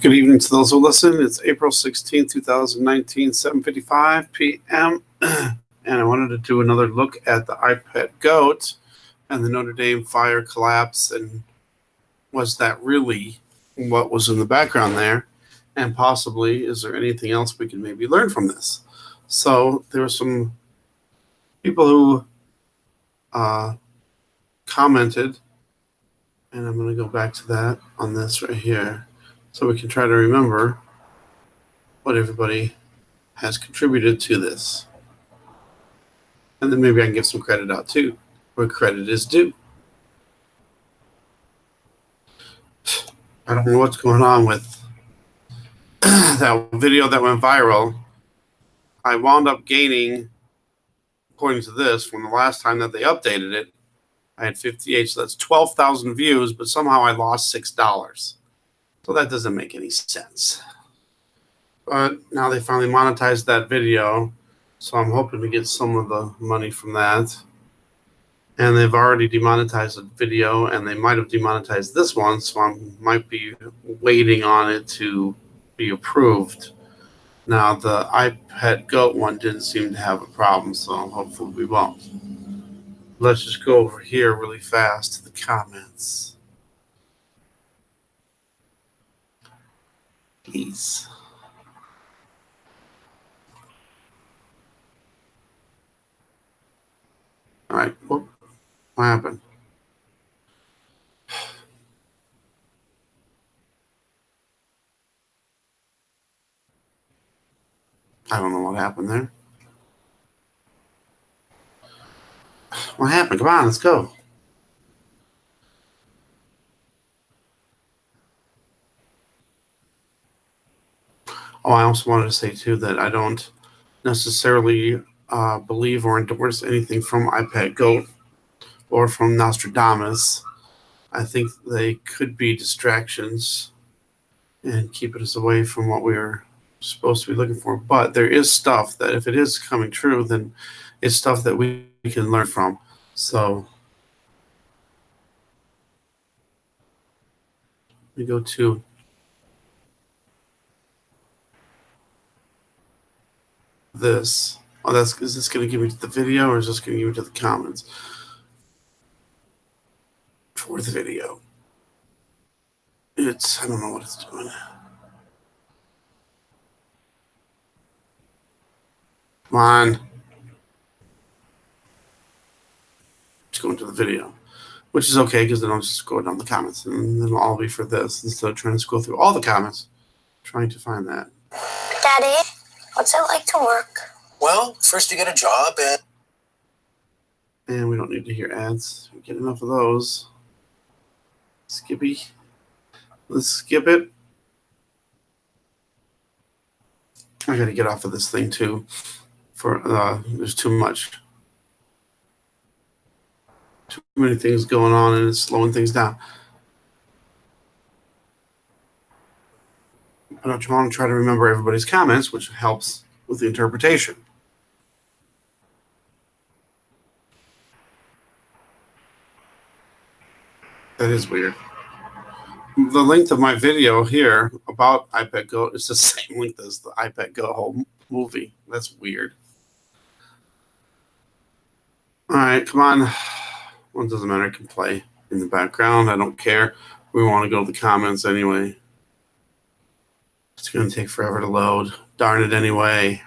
Good evening to those who listen. It's April 16th, 2019, 7:55 p.m. And I wanted to do another look at the iPad Goat and the Notre-Dame fire collapse, and was that really what was in the background there? And possibly, is there anything else we can maybe learn from this? So there were some people who commented, and I'm going to go back to that on this right here so we can try to remember what everybody has contributed to this. And then maybe I can give some credit out too, where credit is due. I don't know what's going on with that video that went viral. I wound up gaining, according to this, from the last time that they updated it, I had 58, so that's 12,000 views, but somehow I lost $6. So that doesn't make any sense. But now they finally monetized that video, so I'm hoping to get some of the money from that. And they've already demonetized the video, and they might have demonetized this one, so I might be waiting on it to be approved. Now, the iPad Goat one didn't seem to have a problem, so hopefully we won't. Let's just go over here really fast to the comments. Please. All right. What happened? I don't know what happened there. What happened? Come on, let's go. Oh, I also wanted to say, too, that I don't necessarily believe or endorse anything from iPad Goat or from Nostradamus. I think they could be distractions and keep us away from what we are supposed to be looking for. But there is stuff that, if it is coming true, then it's stuff that we can learn from. So we go to this. Oh, is this going to give me to the video, or is this going to give me to the comments? For the video. I don't know what it's doing. Come on. Just going to the video, which is okay, because then I'll just go down the comments, and then it'll all be for this, instead of trying to scroll through all the comments, trying to find that. Daddy, what's it like to work? Well, first you get a job and we don't need to hear ads. We get enough of those. Skippy. Let's skip it. I gotta get off of this thing too. There's too much. Too many things going on, and it's slowing things down. I don't want to try to remember everybody's comments, which helps with the interpretation. That is weird. The length of my video here about iPad Goat is the same length as the iPad Goat whole movie. That's weird. All right, come on. Well, it doesn't matter. I can play in the background. I don't care. We want to go to the comments anyway. It's going to take forever to load. Darn it anyway.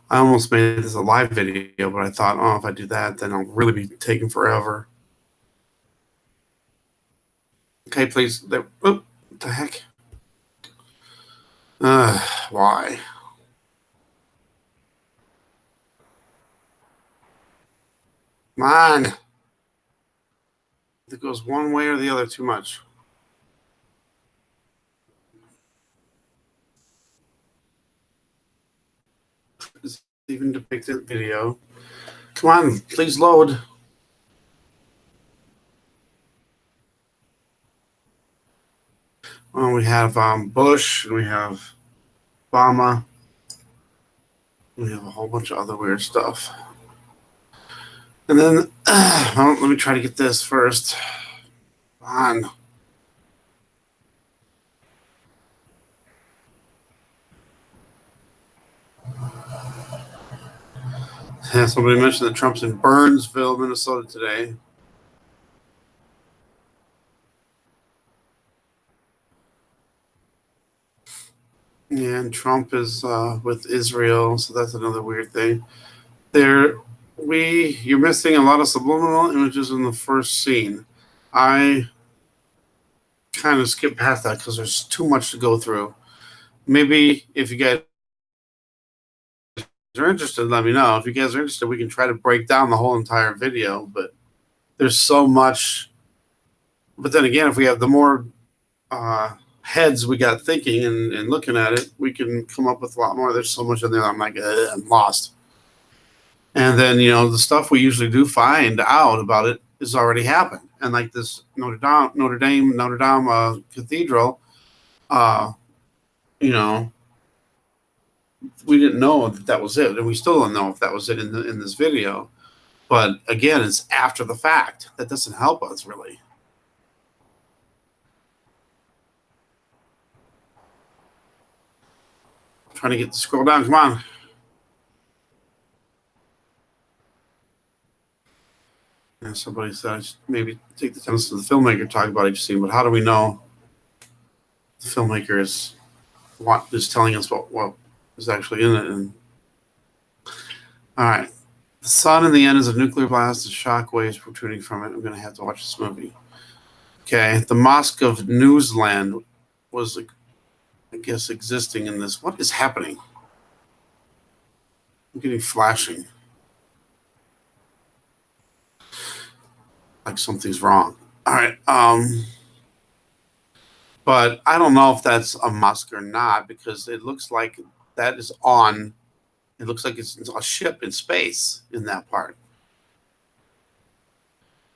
I almost made this a live video, but I thought, oh, if I do that, then I'll really be taking forever. Okay, please. What the heck? Why? Come on. It goes one way or the other too much. It's even depicted video. Come on, please load. Well, we have Bush, and we have Obama. We have a whole bunch of other weird stuff. And then, well, let me try to get this first. Come on. Yeah, somebody mentioned that Trump's in Burnsville, Minnesota today. Yeah, and Trump is with Israel, so that's another weird thing. You're missing a lot of subliminal images in the first scene. I kind of skipped past that because there's too much to go through. Maybe if you guys are interested, let me know. If you guys are interested, we can try to break down the whole entire video, but there's so much. But then again, if we have the more heads we got thinking and looking at it, we can come up with a lot more. There's so much in there. I'm like, I'm lost. And then, the stuff we usually do find out about it has already happened. And like this Notre-Dame Cathedral, uh, you know, we didn't know that was it, and we still don't know if that was it in this video. But again, it's after the fact. That doesn't help us really. I'm trying to get to scroll down. Come on. And somebody said I should maybe take the time to the filmmaker talk about each scene, but how do we know the filmmaker is telling us what is actually in it? And all right, the sun in the end is a nuclear blast of shock waves protruding from it. I'm going to have to watch this movie. Okay, the Mosque of Newsland was, I guess, existing in this. What is happening? I'm getting flashing. Like something's wrong. All right. But I don't know if that's a mosque or not because it looks like that is on. It looks like it's a ship in space in that part.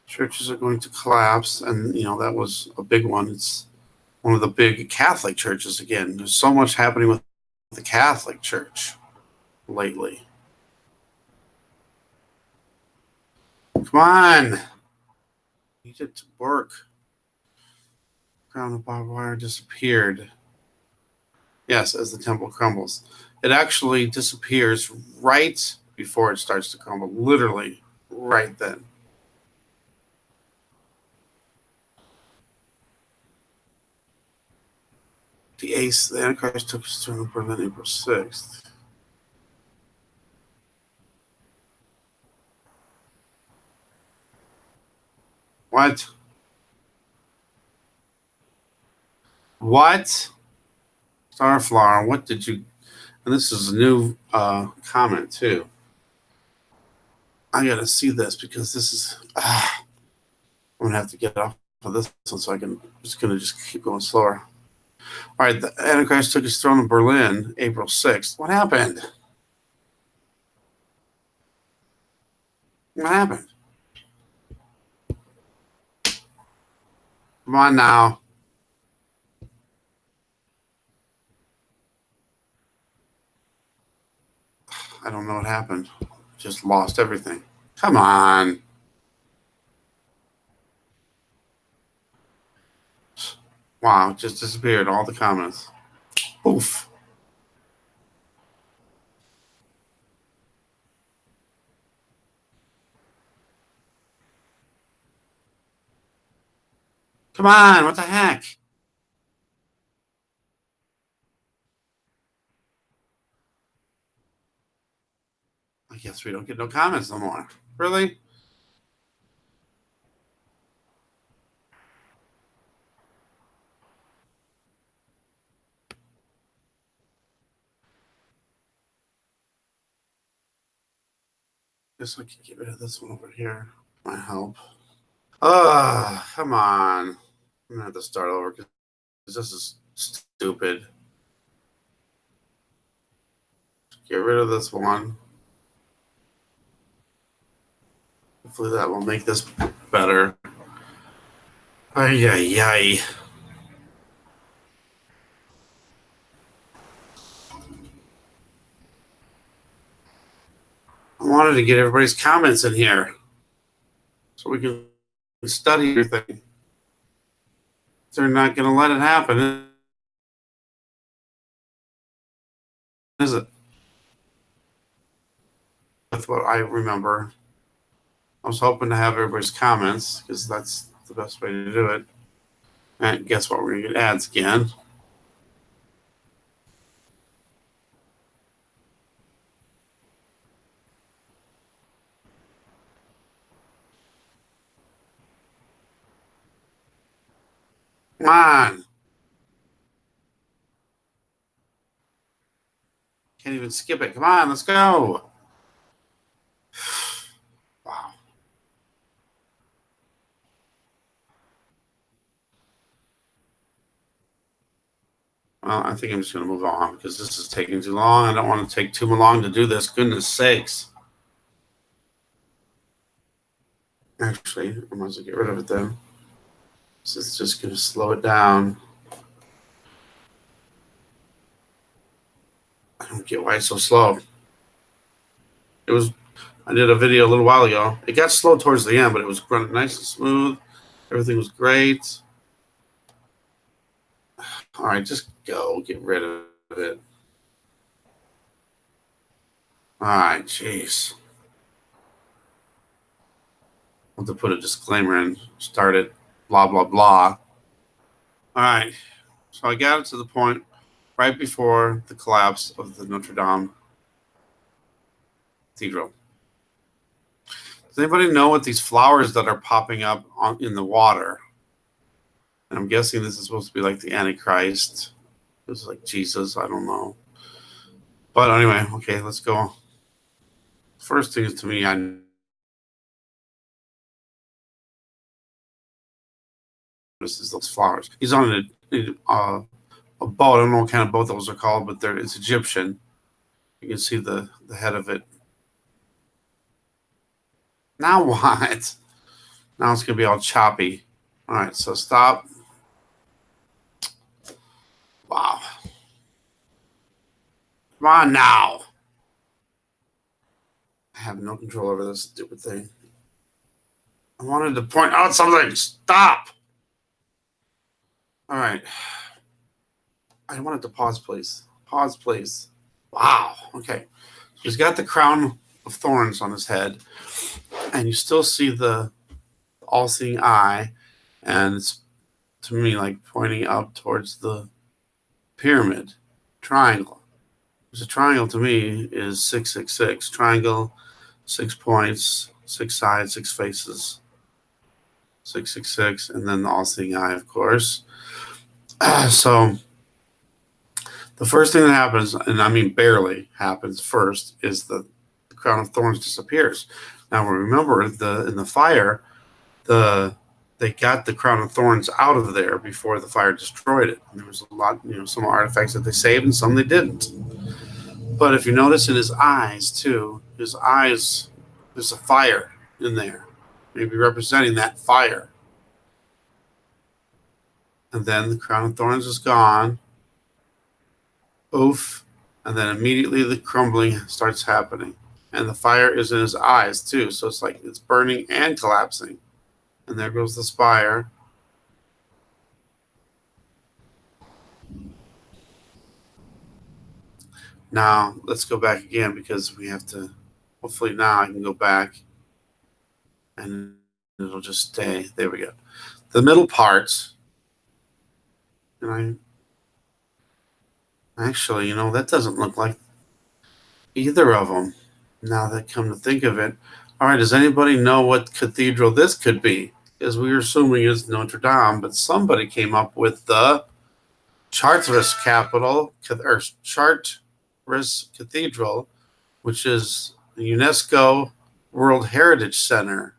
Churches are going to collapse, and that was a big one. It's one of the big Catholic churches again. There's so much happening with the Catholic Church lately. Come on. Need it to work. Crown of barbed wire disappeared. Yes, as the temple crumbles. It actually disappears right before it starts to crumble. Literally, right then. The Antichrist took his turn in Berlin April 6th. What? What? Starflower, what did you... And this is a new comment, too. I got to see this because this is... I'm going to have to get off of this one so I can... I'm just going to just keep going slower. All right, the Antichrist took his throne in Berlin April 6th. What happened? What happened? Come on now. I don't know what happened. Just lost everything. Come on. Wow, it just disappeared. All the comments. Oof. Come on, what the heck? I guess we don't get no comments no more. Really? Guess I can get rid of this one over here. Might help. Come on. I'm gonna have to start over because this is stupid. Get rid of this one. Hopefully that will make this better. Ay, ay, ay. I wanted to get everybody's comments in here. so we can study everything. They're not going to let it happen, is it? That's what I remember. I was hoping to have everybody's comments because that's the best way to do it. And guess what? We're going to get ads again. Come on. Can't even skip it. Come on, let's go. Wow. Well, I think I'm just going to move on because this is taking too long. I don't want to take too long to do this. Goodness sakes. Actually, I might as well get rid of it then. So it's just going to slow it down. I don't get why it's so slow. I did a video a little while ago. It got slow towards the end, but it was running nice and smooth. Everything was great. All right, just go. Get rid of it. All right, jeez. I'll have to put a disclaimer in. Start it. Blah, blah, blah. All right. So I got it to the point right before the collapse of the Notre-Dame Cathedral. Does anybody know what these flowers that are popping up in the water? And I'm guessing this is supposed to be like the Antichrist. This is like Jesus. I don't know. But anyway, okay, let's go. First thing is to me, I notices those flowers. He's on a boat. I don't know what kind of boat those are called, but it's Egyptian. You can see the head of it. Now what? Now it's going to be all choppy. All right, so stop. Wow. Come on now. I have no control over this stupid thing. I wanted to point out something. Stop. All right. I wanted to pause, please. Pause, please. Wow. Okay. He's got the crown of thorns on his head, and you still see the all-seeing eye, and it's to me like pointing up towards the pyramid triangle. Because a triangle to me is 666. Triangle, 6 points, 6 sides, 6 faces. 666, and then the all-seeing eye, of course. So the first thing that happens, and I mean barely happens first, is the crown of thorns disappears. Now remember, in the fire, they got the crown of thorns out of there before the fire destroyed it. And there was a lot, some artifacts that they saved and some they didn't. But if you notice in his eyes too, his eyes, there's a fire in there, maybe representing that fire. And then the crown of thorns is gone. Oof. And then immediately the crumbling starts happening. And the fire is in his eyes too. So it's like it's burning and collapsing. And there goes the spire. Now let's go back again because we have to, hopefully now I can go back and it'll just stay. There we go. The middle parts, and actually, that doesn't look like either of them. Now that I come to think of it. All right, does anybody know what cathedral this could be? Because we were assuming it's Notre-Dame, but somebody came up with the Chartres capital, or Chartres Cathedral, which is the UNESCO World Heritage Center.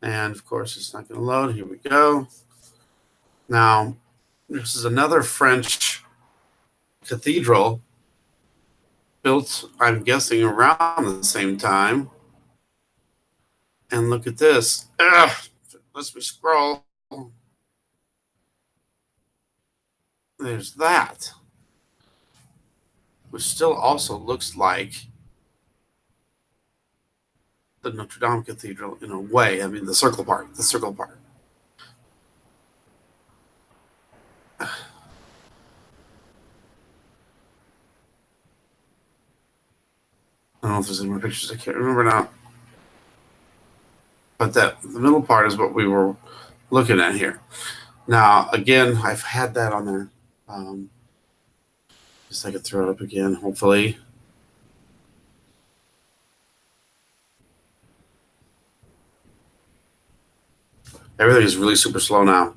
And of course, it's not going to load. Here we go. Now, this is another French cathedral built, I'm guessing, around the same time. And look at this. Ugh, let's me scroll. There's that, which still also looks like the Notre-Dame Cathedral in a way. I mean, the circle part. I don't know if there's any more pictures. I can't remember now. But the middle part is what we were looking at here. Now, again, I've had that on there. Just I could throw it up again, hopefully. Everything is really super slow now.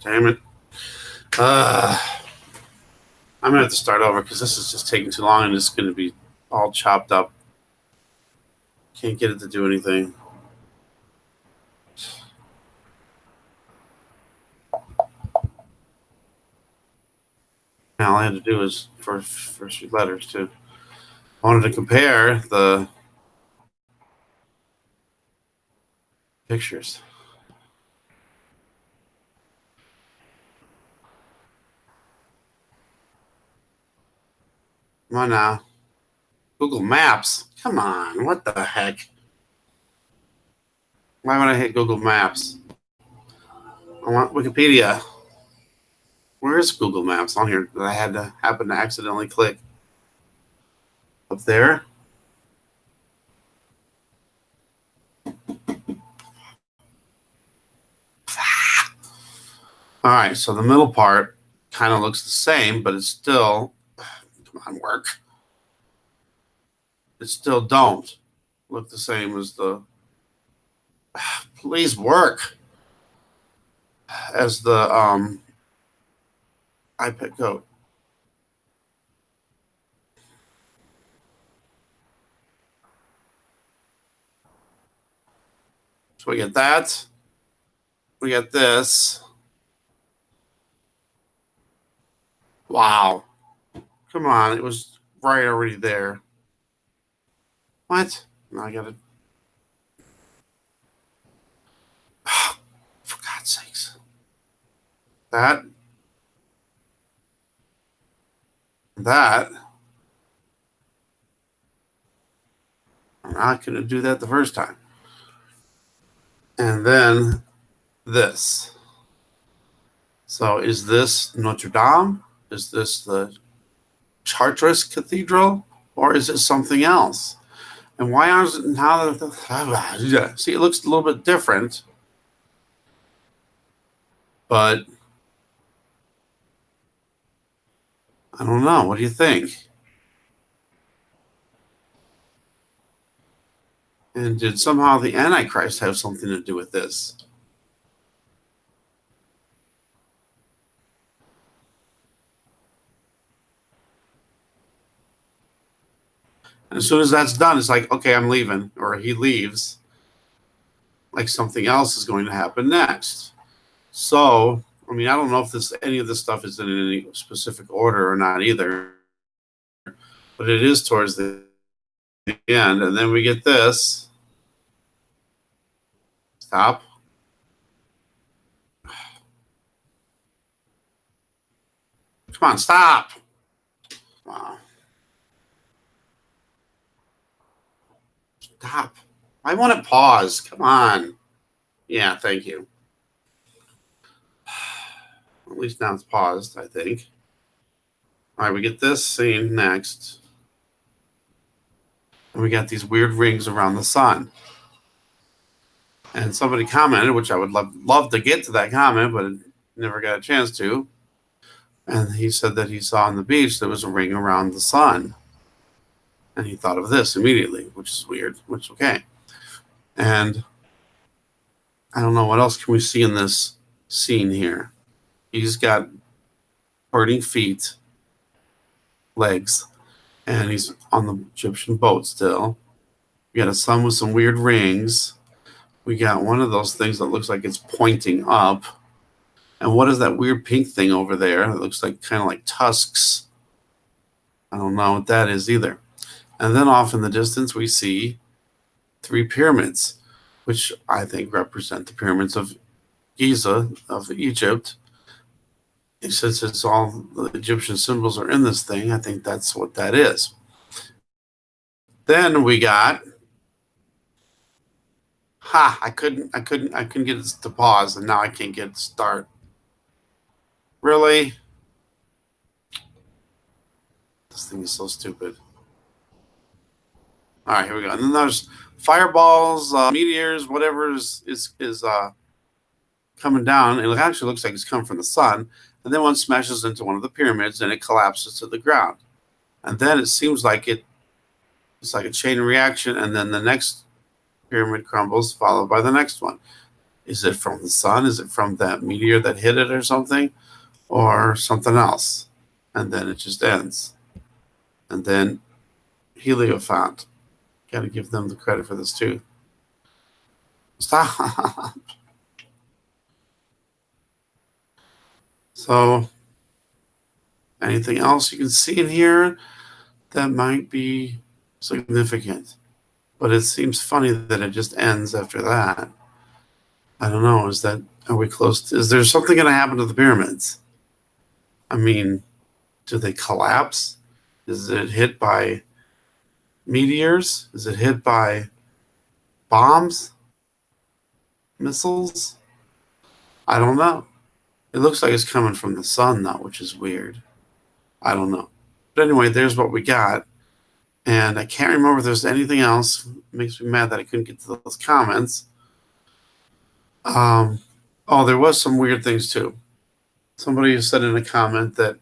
Damn it. I'm going to have to start over because this is just taking too long and it's going to be all chopped up. Can't get it to do anything. Now, all I had to do is first few letters, too. I wanted to compare the pictures. Come on now. Google Maps. Come on. What the heck? Why would I hit Google Maps? I want Wikipedia. Where is Google Maps on here that I had to happen to accidentally click? Up there? All right, so the middle part kind of looks the same, but it's still, come on, work. It still don't look the same as the, please work, as the iPad Go. So we get that. We get this. Wow. Come on, it was right already there. What? Now I gotta. For God's sakes. That. I'm not gonna do that the first time. And then this. So is this Notre Dame? Is this the Chartres Cathedral? Or is it something else? And why aren't it now that see, it looks a little bit different, but I don't know. What do you think? And did somehow the Antichrist have something to do with this? And as soon as that's done, it's like, okay, I'm leaving, or he leaves. Like something else is going to happen next. So, I mean, I don't know if any of this stuff is in any specific order or not either, but it is towards the end. And then we get this. Stop. Come on, stop. Wow. Stop. I want to pause. Come on. Yeah, thank you. At least now it's paused, I think. All right, we get this scene next. And we got these weird rings around the sun. And somebody commented, which I would love to get to that comment, but never got a chance to. And he said that he saw on the beach there was a ring around the sun. And he thought of this immediately, which is weird, which okay. And I don't know, what else can we see in this scene here? He's got burning feet, legs, and he's on the Egyptian boat still. We got a sun with some weird rings. We got one of those things that looks like it's pointing up. And what is that weird pink thing over there? It looks like kind of like tusks. I don't know what that is either. And then off in the distance, we see 3 pyramids, which I think represent the pyramids of Giza of Egypt. since it's all the Egyptian symbols are in this thing, I think that's what that is. Then we got, I couldn't get it to pause, and now I can't get it to start. Really? This thing is so stupid. All right, here we go. And then there's fireballs, meteors, whatever is coming down. It actually looks like it's coming from the sun. And then one smashes into one of the pyramids and it collapses to the ground. And then it seems like it's like a chain reaction. And then the next pyramid crumbles, followed by the next one. Is it from the sun? Is it from that meteor that hit it or something? Or something else? And then it just ends. And then Heliophound. Got to give them the credit for this too. Stop. So, anything else you can see in here that might be significant? But it seems funny that it just ends after that. I don't know. Are we close to, is there something going to happen to the pyramids? I mean, do they collapse? Is it hit by meteors? Is it hit by bombs? Missiles? I don't know. It looks like it's coming from the sun, though, which is weird. I don't know. But anyway, there's what we got. And I can't remember if there's anything else. It makes me mad that I couldn't get to those comments. Oh, there was some weird things, too. Somebody said in a comment that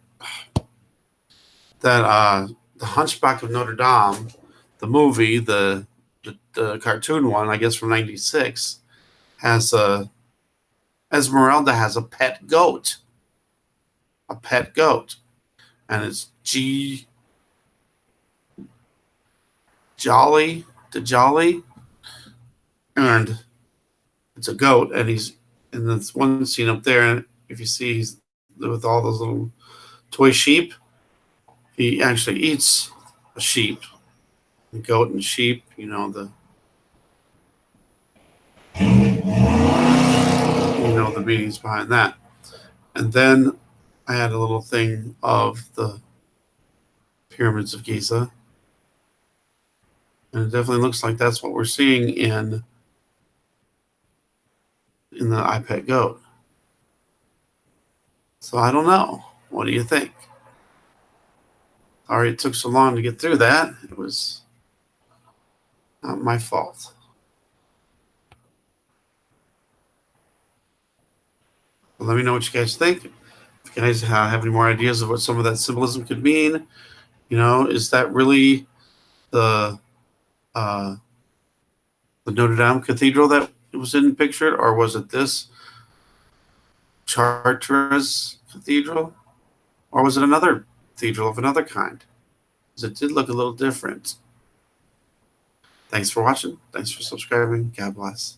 the Hunchback of Notre-Dame, the movie, the cartoon one, I guess from '96, has Esmeralda has a pet goat. A pet goat. And it's Jolly, and it's a goat, and he's in this one scene up there, and if you see, he's with all those little toy sheep. He actually eats a sheep, a goat and sheep, the meanings behind that. And then I had a little thing of the pyramids of Giza. And it definitely looks like that's what we're seeing in the iPad Goat. So I don't know. What do you think? Sorry it took so long to get through that. It was not my fault. Well, let me know what you guys think. If you guys have any more ideas of what some of that symbolism could mean, is that really the Notre-Dame Cathedral that was in pictured, or was it this Chartres Cathedral, or was it another cathedral of another kind? Because it did look a little different. Thanks for watching. Thanks for subscribing. God bless.